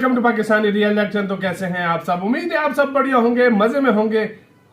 Welcome to Pakistani real action. तो कैसे हैं आप सब? उम्मीद है आप सब बढ़िया होंगे, मजे में होंगे,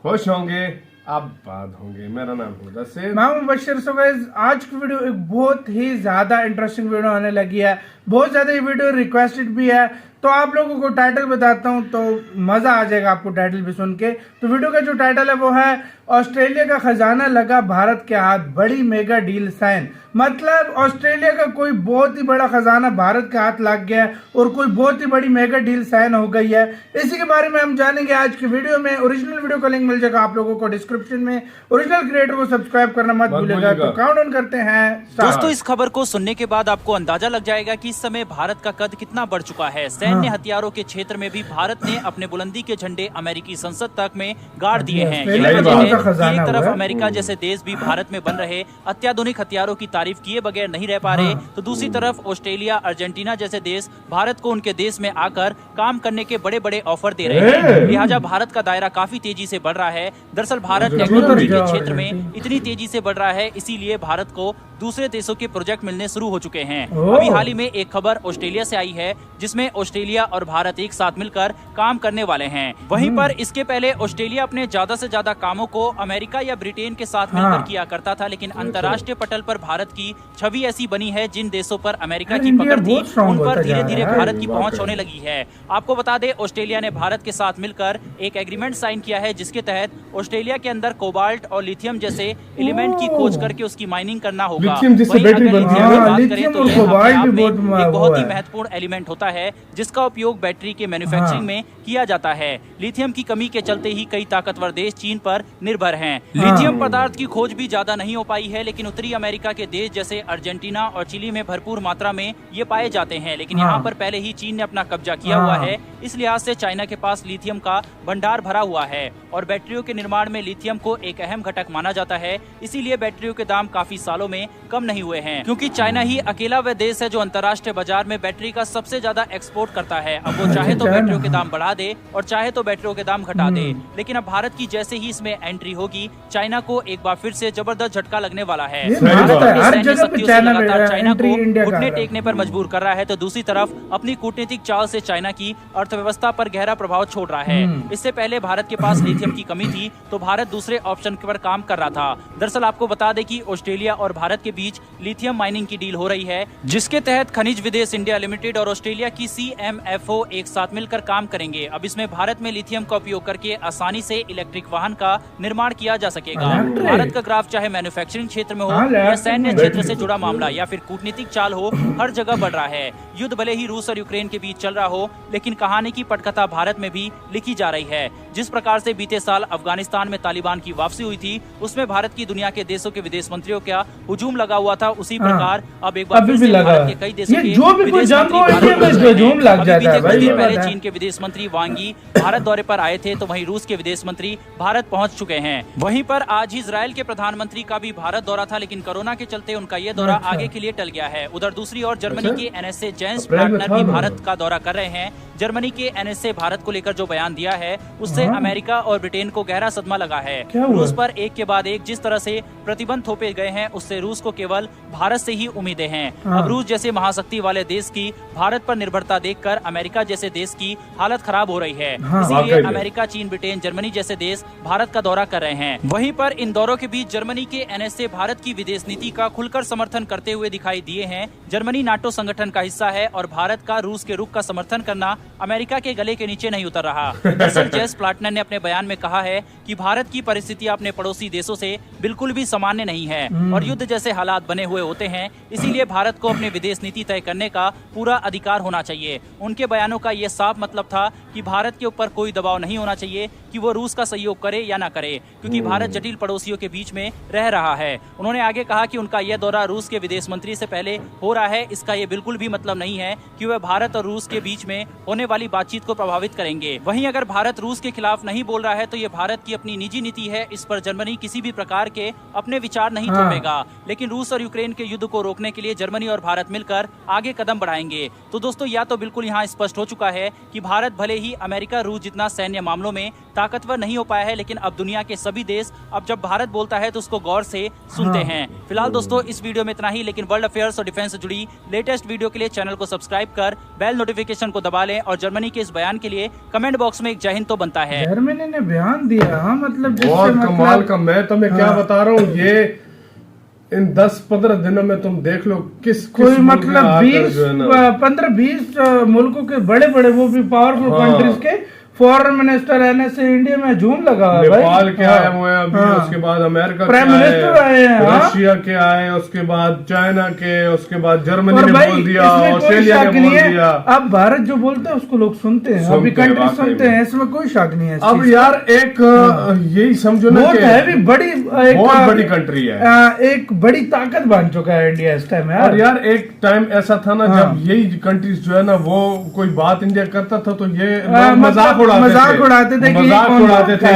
खुश होंगे, आबाद होंगे। मेरा नाम है मुदस्सिर, मैं हूं मुबश्शिर। सो गाइस, आज की वीडियो एक बहुत ही ज्यादा इंटरेस्टिंग वीडियो होने लगी है। बहुत ज्यादा ये वीडियो रिक्वेस्टेड भी है, तो आप लोगों को टाइटल बताता हूं तो मजा आ जाएगा आपको टाइटल भी सुन के। तो वीडियो का जो टाइटल है वो है ऑस्ट्रेलिया का खजाना लगा भारत के हाथ, बड़ी मेगा डील साइन। मतलब ऑस्ट्रेलिया का कोई बहुत ही बड़ा खजाना भारत के हाथ लग गया है और कोई बहुत ही बड़ी मेगा डील साइन हो गई है। इसी के बारे में हम जानेंगे आज की वीडियो में। ओरिजिनल वीडियो का लिंक मिल जाएगा आप लोगों को डिस्क्रिप्शन में। ओरिजिनल क्रिएटर को सब्सक्राइब करना मत भूलिएगा। तो काउंटडाउन करते हैं। दोस्तों, इस खबर को सुनने के बाद आपको अंदाजा लग जाएगा कि इस समय भारत का कद कितना बढ़ चुका है। सैन्य हथियारों के क्षेत्र में भी भारत ने अपने बुलंदी के झंडे अमेरिकी संसद तक में गाड़ दिए हैं। यही वजह है कि एक तरफ अमेरिका जैसे देश भी भारत में बन रहे अत्याधुनिक हथियारों की तारीफ किए बगैर नहीं रह पा रहे, तो दूसरी तरफ ऑस्ट्रेलिया, अर्जेंटीना जैसे देश भारत को उनके देश में आकर काम करने के बड़े बड़े ऑफर दे रहे हैं। लिहाजा भारत का दायरा काफी तेजी से बढ़ रहा है। दरअसल भारत टेक्नोलॉजी के क्षेत्र में इतनी तेजी से बढ़ रहा है, इसीलिए भारत को दूसरे देशों के प्रोजेक्ट मिलने शुरू हो चुके हैं। अभी हाल ही में एक खबर ऑस्ट्रेलिया से आई है जिसमें ऑस्ट्रेलिया और भारत एक साथ मिलकर काम करने वाले हैं। वहीं पर इसके पहले ऑस्ट्रेलिया अपने ज्यादा से ज्यादा कामों को अमेरिका या ब्रिटेन के साथ मिलकर किया करता था, लेकिन अंतर्राष्ट्रीय पटल पर भारत की छवि ऐसी बनी है जिन देशों पर अमेरिका की पकड़ थी उन पर धीरे धीरे भारत की पहुंच होने लगी है। आपको बता दें, ऑस्ट्रेलिया ने भारत के साथ मिलकर एक एग्रीमेंट साइन किया है जिसके तहत ऑस्ट्रेलिया के अंदर कोबाल्ट और लिथियम जैसे एलिमेंट की खोज करके उसकी माइनिंग करना होगा। वहीं अगर लिथियम की बात करें तो यह अपने आप में एक बहुत ही महत्वपूर्ण एलिमेंट होता है जिसका उपयोग बैटरी के मैन्युफैक्चरिंग में किया जाता है। लिथियम की कमी के चलते ही कई ताकतवर देश चीन पर निर्भर हैं। लिथियम पदार्थ की खोज भी ज्यादा नहीं हो पाई है, लेकिन उत्तरी अमेरिका के देश जैसे अर्जेंटीना और चिली में भरपूर मात्रा में ये पाए जाते हैं। लेकिन यहाँ पर पहले ही चीन ने अपना कब्जा किया हुआ है, इस लिहाज से चाइना के पास लिथियम का भंडार भरा हुआ है और बैटरियों के निर्माण में लिथियम को एक अहम घटक माना जाता है। इसीलिए बैटरियों के दाम काफी सालों में कम नहीं हुए हैं, क्योंकि चाइना ही अकेला वह देश है जो अंतर्राष्ट्रीय बाजार में बैटरी का सबसे ज्यादा एक्सपोर्ट करता है। अब वो चाहे तो बैटरियों के दाम बढ़ा दे और चाहे तो बैटरियों के दाम घटा दे, लेकिन अब भारत की जैसे ही इसमें एंट्री होगी, चाइना को एक बार फिर से जबरदस्त झटका लगने वाला है। भारत अपनी सैन्य शक्तियों से लगातार चाइना को घुटने टेकने पर मजबूर कर रहा है, तो दूसरी तरफ अपनी कूटनीतिक चाल से चाइना की अर्थव्यवस्था पर गहरा प्रभाव छोड़ रहा है। इससे पहले भारत के पास लिथियम की कमी थी, तो भारत दूसरे ऑप्शन पर काम कर रहा था। दरअसल आपको बता दें कि ऑस्ट्रेलिया और भारत के बीच लिथियम माइनिंग की डील हो रही है, जिसके तहत खनिज विदेश इंडिया लिमिटेड और ऑस्ट्रेलिया की CMFO एक साथ मिलकर काम करेंगे। अब इसमें भारत में लिथियम का उपयोग करके आसानी से इलेक्ट्रिक वाहन का निर्माण किया जा सकेगा। भारत का ग्राफ चाहे मैन्युफैक्चरिंग क्षेत्र में हो या सैन्य क्षेत्र से जुड़ा मामला या फिर कूटनीतिक चाल हो, हर जगह बढ़ रहा है। युद्ध भले ही रूस और यूक्रेन के बीच चल रहा हो, लेकिन कहानी की पटकथा भारत में भी लिखी जा रही है। जिस प्रकार से बीते साल अफगानिस्तान में तालिबान की वापसी हुई थी, उसमें भारत की दुनिया के देशों के विदेश मंत्रियों का हुजूम लगा हुआ था, उसी प्रकार अब एक बार फिर से भारत के कई देशों के विदेश मंत्री पहले चीन के विदेश मंत्री वांग यी भारत दौरे पर आए थे, तो वहीं रूस के विदेश मंत्री भारत पहुंच चुके हैं। वहीं पर आज ही इजराइल के प्रधानमंत्री का भी भारत दौरा था, लेकिन कोरोना के चलते उनका ये दौरा आगे के लिए टल गया है। उधर दूसरी ओर जर्मनी के NSA जेंस स्प्लाटनर भी भारत का दौरा कर रहे हैं। जर्मनी के NSA भारत को लेकर जो बयान दिया है, उससे अमेरिका और ब्रिटेन को गहरा सदमा लगा है। रूस पर एक के बाद एक जिस तरह से प्रतिबंध थोपे गए हैं, उससे रूस को केवल भारत से ही उम्मीदें हैं। अब रूस जैसे महाशक्ति वाले देश की भारत पर निर्भरता देखकर अमेरिका जैसे देश की हालत खराब हो रही है। इसीलिए अमेरिका, चीन, ब्रिटेन, जर्मनी जैसे देश भारत का दौरा कर रहे हैं। वहीं पर इन दौरों के बीच जर्मनी के NSA भारत की विदेश नीति का खुलकर समर्थन करते हुए दिखाई दिए हैं। जर्मनी नाटो संगठन का हिस्सा है और भारत का रूस के रुख का समर्थन करना अमेरिका के गले के नीचे नहीं उतर रहा। दरअसल जेस प्लाटनर ने अपने बयान में कहा है कि भारत की परिस्थितियां अपने पड़ोसी देशों से बिल्कुल भी सामान्य नहीं है और युद्ध जैसे हालात बने हुए होते हैं, इसीलिए भारत को अपनी विदेश नीति तय करने का पूरा अधिकार होना चाहिए। उनके बयानों का ये साफ मतलब था कि भारत के ऊपर कोई दबाव नहीं होना चाहिए कि वो रूस का सहयोग करे या ना करे, क्योंकि भारत जटिल पड़ोसियों के बीच में रह रहा है। उन्होंने आगे कहा कि उनका यह दौरा रूस के विदेश मंत्री से पहले हो रहा है, इसका ये बिल्कुल भी मतलब नहीं है कि वह भारत और रूस के बीच में होने वाली बातचीत को प्रभावित करेंगे। वहीं अगर भारत रूस के खिलाफ नहीं बोल रहा है तो ये भारत की अपनी निजी नीति है, इस पर जर्मनी किसी भी प्रकार के अपने विचार नहीं थोपेगा। लेकिन रूस और यूक्रेन के युद्ध को रोकने के लिए जर्मनी और भारत मिलकर आगे कदम बढ़ाएंगे। तो दोस्तों या तो बिल्कुल यहाँ स्पष्ट हो चुका है कि भारत भले ही अमेरिका रूस जितना सैन्य मामलों में ताकतवर नहीं हो पाया है, लेकिन अब दुनिया के सभी देश अब जब भारत बोलता है तो उसको गौर से सुनते हैं। फिलहाल दोस्तों इस वीडियो में इतना ही, लेकिन वर्ल्ड अफेयर्स और डिफेंस से जुड़ी लेटेस्ट वीडियो के लिए चैनल को सब्सक्राइब कर बेल नोटिफिकेशन को दबा लें और जर्मनी के इस बयान के लिए कमेंट बॉक्स में एक जय हिंद तो बनता है। जर्मनी ने बयान दिया, हाँ मतलब बहुत कमाल का। मैं तुम्हें क्या बता रहा हूँ, ये इन 10-15 दिनों में तुम देख लो कोई मतलब 15-20 मुल्कों के बड़े बड़े वो भी पावरफुल कंट्रीज के फॉरेन मिनिस्टर आने से इंडिया में झूम लगा है। नेपाल के आए हुए हैं अभी, उसके बाद अमेरिका प्राइम मिनिस्टर आए हैं, रशिया के आए, उसके बाद चाइना के, उसके बाद जर्मनी ने बोल दिया, ऑस्ट्रेलिया ने बोल दिया। अब भारत जो बोलता है उसको लोग सुनते हैं, अभी कंट्री सुनते हैं, इसमें कोई शक नहीं है। अब यार एक यही समझो ना कि बहुत बड़ी कंट्री है, एक बड़ी ताकत बन चुका है इंडिया इस टाइम। और यार एक टाइम ऐसा था ना जब यही कंट्रीज जो है ना वो कोई बात इंडिया करता था तो ये मजाक उड़ाते थे,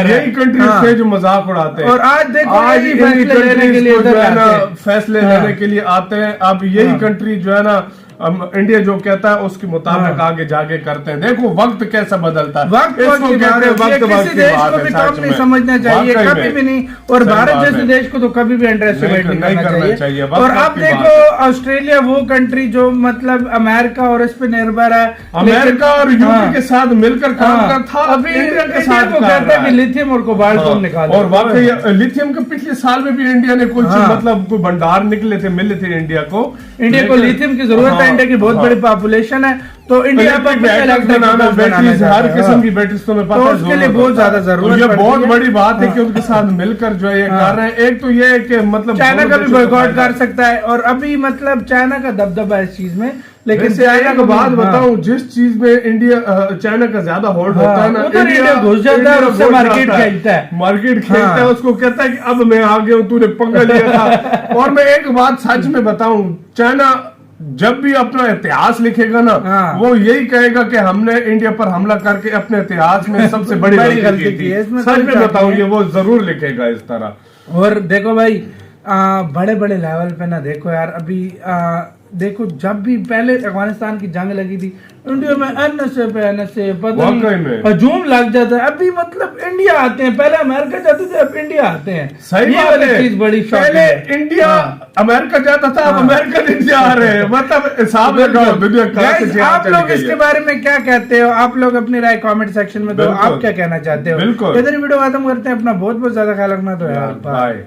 यही कंट्रीज थे जो मजाक उड़ाते हैं। और आज देखो आज फैसले लेने के लिए जो है ना फैसले लेने के लिए आते हैं। अब यही कंट्री जो है ना इंडिया जो कहता है उसके मुताबिक आगे जाके करते हैं। देखो वक्त कैसा बदलता है, वक्त इसको कहते हैं वक्त किसी देश को भी कम नहीं समझना चाहिए, कभी भी नहीं। और भारत जैसे देश को तो कभी भी अंडर एस्टिमेट नहीं करना चाहिए। और अब देखो ऑस्ट्रेलिया वो कंट्री जो मतलब अमेरिका और इस पे निर्भर है, अमेरिका और यूपी के साथ मिलकर काम कर था, अभी इंडिया के साथ कहता है कि लिथियम और कोबाल्ट को निकालो। और वाकई लिथियम के पिछले साल में भी इंडिया ने कुछ मतलब कोई भंडार निकले थे, मिले थे इंडिया को लिथियम की जरूरत है। इंडिया की बहुत बड़ी पॉपुलेशन है तो इंडिया पर बैटरीज, हर किस्म की बैटरीज तुम्हें पता है, उसके लिए बहुत ज्यादा जरूरत है। ये बहुत बड़ी बात है कि उनके साथ मिलकर जो है ये कर रहे हैं। एक तो ये है कि मतलब चाइना का भी बॉयकॉट कर सकता है, और अभी मतलब चाइना का दबदबा है इस चीज में। लेकिन चाइना को बात बताऊं, जिस चीज में इंडिया चाइना का ज्यादा होल्ड होता है ना, इंडिया घुस जाता है, उससे मार्केट खेलता है, उसको कहता है कि अब मैं आ गया हूं, तूने पंगा लिया था। और मैं एक बात सच में बताऊं, चाइना जब भी अपना इतिहास लिखेगा ना वो यही कहेगा कि हमने इंडिया पर हमला करके अपने इतिहास में सबसे बड़ी गलती की थी। सच में बताऊं ये वो जरूर लिखेगा इस तरह। और देखो भाई बड़े बड़े लेवल पे ना देखो यार, अभी देखो जब भी पहले अफगानिस्तान की जंग लगी थी इंडिया में एनएसए पे एनएसए हजूम लग जाता है। अभी मतलब इंडिया आते हैं, पहले अमेरिका जाते थे, अब इंडिया आते हैं। सही बात है, चीज बड़ी पहले इंडिया अमेरिका जाता था, अब अमेरिकन इंडिया आ रहे हैं। मतलब हिसाब लगाओ दुनिया का। आप लोग इसके बारे में क्या कहते हो? आप लोग अपनी राय कमेंट सेक्शन में दो, आप क्या कहना चाहते हो? बिल्कुल। इधर वीडियो खत्म करते हैं, अपना बहुत बहुत ज्यादा ख्याल रखना। तो यार बाय।